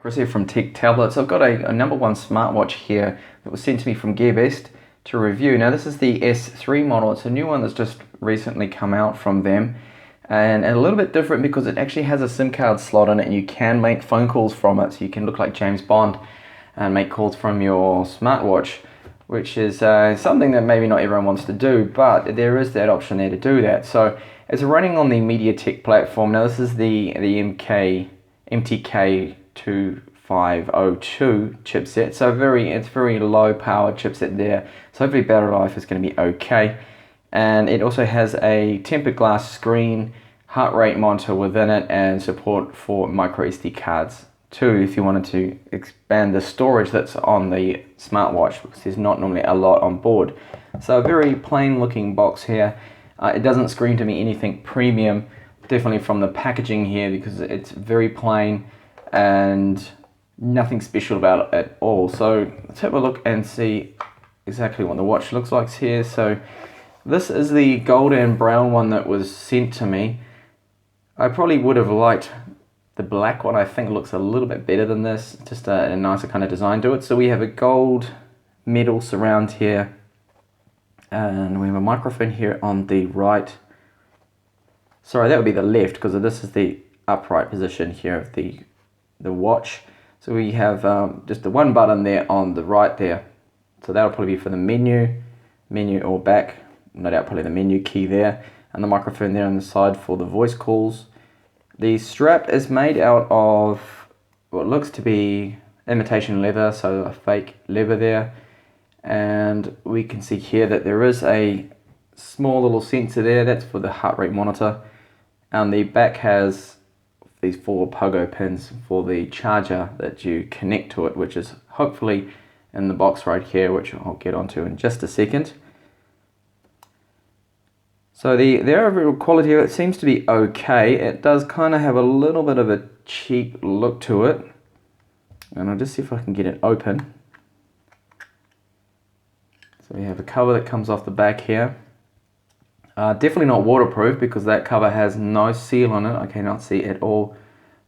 Chris here from Tech Tablets. I've got a No.1 smartwatch here that was sent to me from GearBest to review. Now this is the S3 model. It's a new one that's just recently come out from them, and a little bit different because it actually has a SIM card slot in it and you can make phone calls from it. So you can look like James Bond and make calls from your smartwatch, which is something that maybe not everyone wants to do, but there is that option there to do that. So it's running on the MediaTek platform. Now this is the MTK 2502 chipset, so it's very low power chipset there, so hopefully battery life is going to be okay. And it also has a tempered glass screen, heart rate monitor within it, and support for micro SD cards too if you wanted to expand the storage that's on the smartwatch, because there's not normally a lot on board. So a very plain looking box here. It doesn't scream to me anything premium, definitely from the packaging here, because it's very plain and nothing special about it at all. So let's have a look and see exactly what the watch looks like here. So this is the gold and brown one that was sent to me. I probably would have liked the black one. I think it looks a little bit better than this, just a nicer kind of design to it. So we have a gold metal surround here, and we have a microphone here on the right. Sorry, that would be the left, because this is the upright position here of the watch. So we have just the one button there on the right there, so that'll probably be for the menu or back, no doubt probably the menu key there, and the microphone there on the side for the voice calls. The strap is made out of what looks to be imitation leather, so a fake leather there, and we can see here that there is a small little sensor there, that's for the heart rate monitor, and the back has these 4 pogo pins for the charger that you connect to it, which is hopefully in the box right here, which I'll get onto in just a second. So the overall quality of it seems to be okay. It does kind of have a little bit of a cheap look to it, and I'll just see if I can get it open. So we have a cover that comes off the back here. Definitely not waterproof, because that cover has no seal on it. I cannot see at all.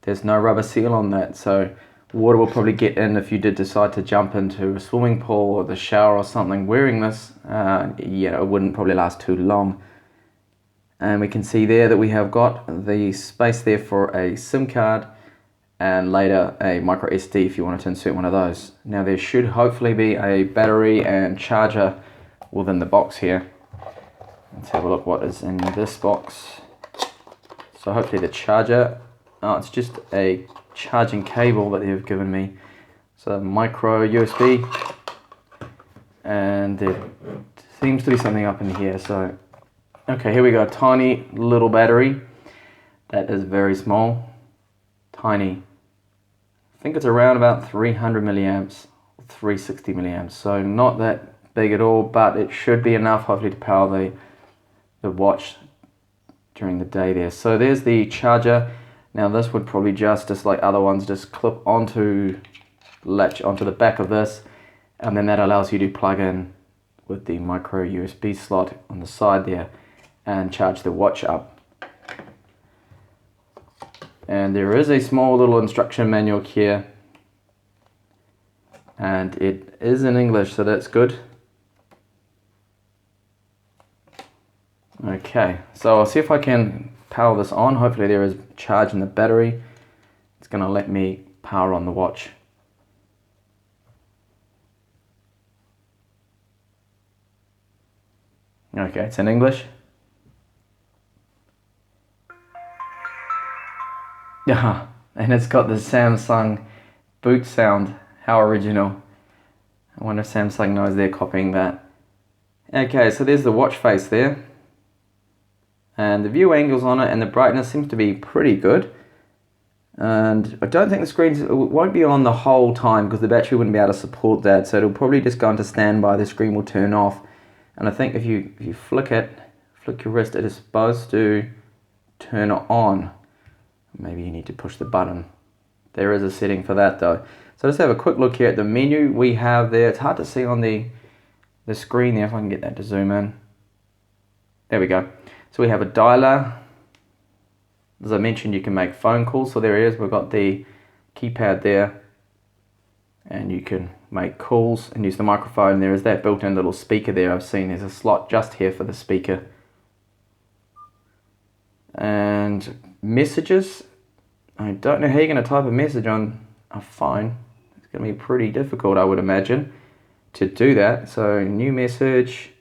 There's no rubber seal on that, so water will probably get in if you did decide to jump into a swimming pool or the shower or something wearing this. Yeah, it wouldn't probably last too long. And we can see there that we have got the space there for a SIM card, and later a micro SD if you wanted to insert one of those. Now there should hopefully be a battery and charger within the box here. Let's have a look what is in this box. So hopefully the charger, it's just a charging cable that they've given me. So micro USB, and there seems to be something up in here. So okay, here we go, tiny little battery. That is very small, tiny. I think it's around about 300 milliamps, 360 milliamps. So not that big at all, but it should be enough hopefully to power the watch during the day there. So there's the charger. Now this would probably just like other ones, just clip onto, latch onto the back of this, and then that allows you to plug in with the micro USB slot on the side there and charge the watch up. And there is a small little instruction manual here, and it is in English, so that's good. Okay, so I'll see if I can power this on. Hopefully there is charge in the battery. It's going to let me power on the watch. Okay, it's in English. Yeah, and it's got the Samsung boot sound. How original. I wonder if Samsung knows they're copying that. Okay, so there's the watch face there, and the view angles on it and the brightness seems to be pretty good. And I don't think the screen won't be on the whole time, because the battery wouldn't be able to support that, so it'll probably just go into standby. The screen will turn off, and I think if you flick your wrist, it is supposed to turn it on. Maybe you need to push the button. There is a setting for that though. So let's have a quick look here at the menu we have there. It's hard to see on the screen there, if I can get that to zoom in. There we go. So we have a dialer. As I mentioned, you can make phone calls. So there it is. We've got the keypad there and you can make calls and use the microphone. There is that built-in little speaker there. I've seen there's a slot just here for the speaker. And messages, I don't know how you're going to type a message on a phone. It's going to be pretty difficult, I would imagine, to do that. So new message.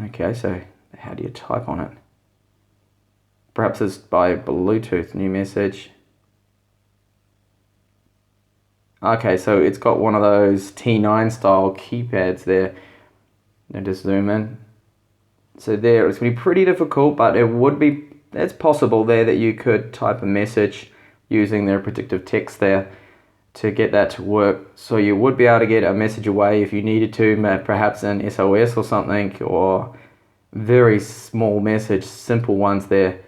Okay, so how do you type on it? Perhaps it's by Bluetooth, new message. Okay, so it's got one of those T9 style keypads there. Now just zoom in. So there, it's going to be pretty difficult, but it's possible there that you could type a message using their predictive text there to get that to work. So you would be able to get a message away if you needed to, perhaps an SOS or something, or very small message, simple ones there.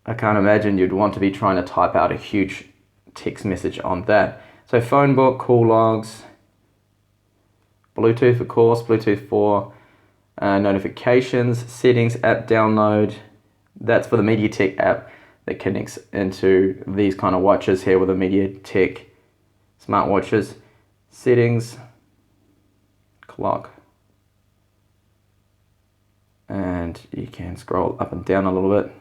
I can't imagine you'd want to be trying to type out a huge text message on that. So phone book, call logs, Bluetooth of course, Bluetooth 4, notifications, settings, app download. That's for the MediaTek app that connects into these kind of watches here with the MediaTek smartwatches. Settings, clock, and you can scroll up and down a little bit.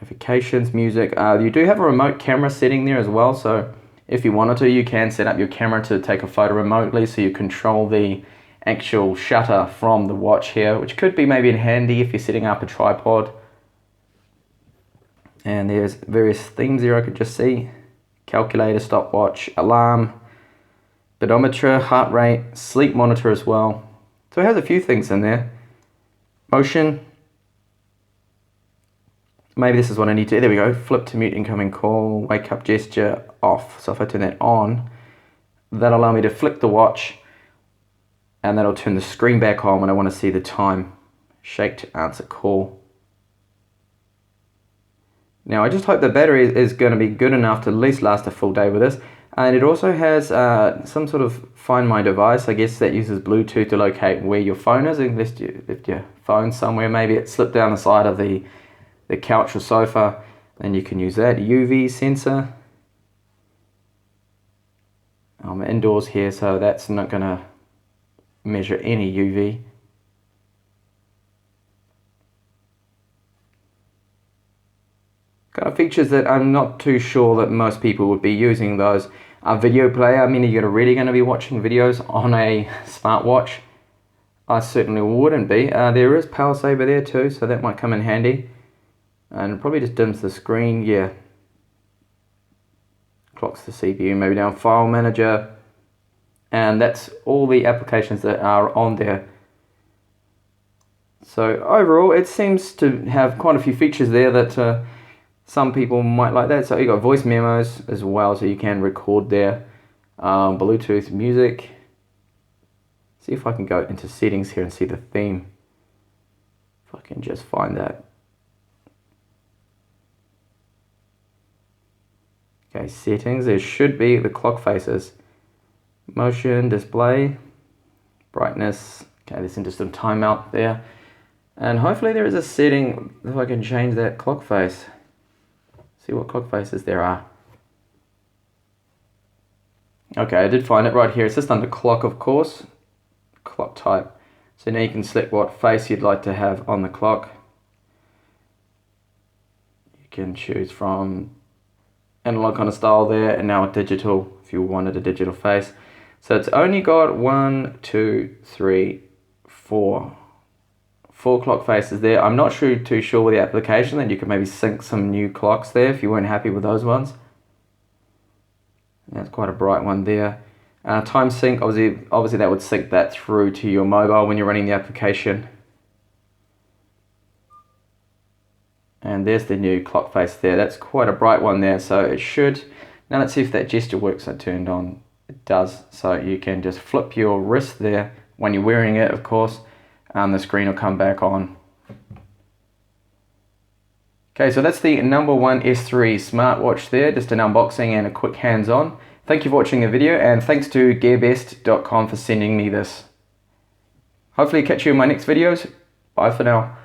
Notifications, music. You do have a remote camera setting there as well, so if you wanted to, you can set up your camera to take a photo remotely, so you control the actual shutter from the watch here, which could be maybe handy if you're setting up a tripod. And there's various themes here I could just see. Calculator, stopwatch, alarm, pedometer, heart rate, sleep monitor as well. So it has a few things in there. Motion. Maybe this is what I need to, there we go. Flip to mute incoming call, wake up gesture off. So if I turn that on, that'll allow me to flick the watch, and that'll turn the screen back on when I want to see the time. Shake to answer call. Now I just hope the battery is going to be good enough to at least last a full day with this. And it also has some sort of Find My device, I guess, that uses Bluetooth to locate where your phone is. Unless you left your phone somewhere, maybe it slipped down the side of the couch or sofa, then you can use that. UV sensor. I'm indoors here, so that's not going to measure any UV. Kind of features that I'm not too sure that most people would be using those. A video player, I mean, you're really going to be watching videos on a smartwatch? I certainly wouldn't be. There is power saver there too, so that might come in handy. And it probably just dims the screen, yeah. Clocks the CPU, maybe down file manager. And that's all the applications that are on there. So overall, it seems to have quite a few features there that some people might like that. So you got voice memos as well, so you can record there. Bluetooth music. See if I can go into settings here and see the theme. If I can just find that. Okay, settings, there should be the clock faces. Motion, display, brightness. Okay, there's just some timeout there. And hopefully there is a setting if I can change that clock face. See what clock faces there are. Okay, I did find it right here. It's just under clock, of course. Clock type. So now you can select what face you'd like to have on the clock. You can choose from analog kind of style there, and now a digital if you wanted a digital face. So it's only got 1, 2, 3, 4 clock faces there. I'm not too sure with the application that you could maybe sync some new clocks there if you weren't happy with those ones. That's quite a bright one there. Time sync, obviously that would sync that through to your mobile when you're running the application. And there's the new clock face there. That's quite a bright one there, so it should. Now let's see if that gesture works. I turned on. It does. So you can just flip your wrist there when you're wearing it, of course, and the screen will come back on. Okay, so that's the No.1 S3 smartwatch there. Just an unboxing and a quick hands-on. Thank you for watching the video, and thanks to gearbest.com for sending me this. Hopefully catch you in my next videos. Bye for now.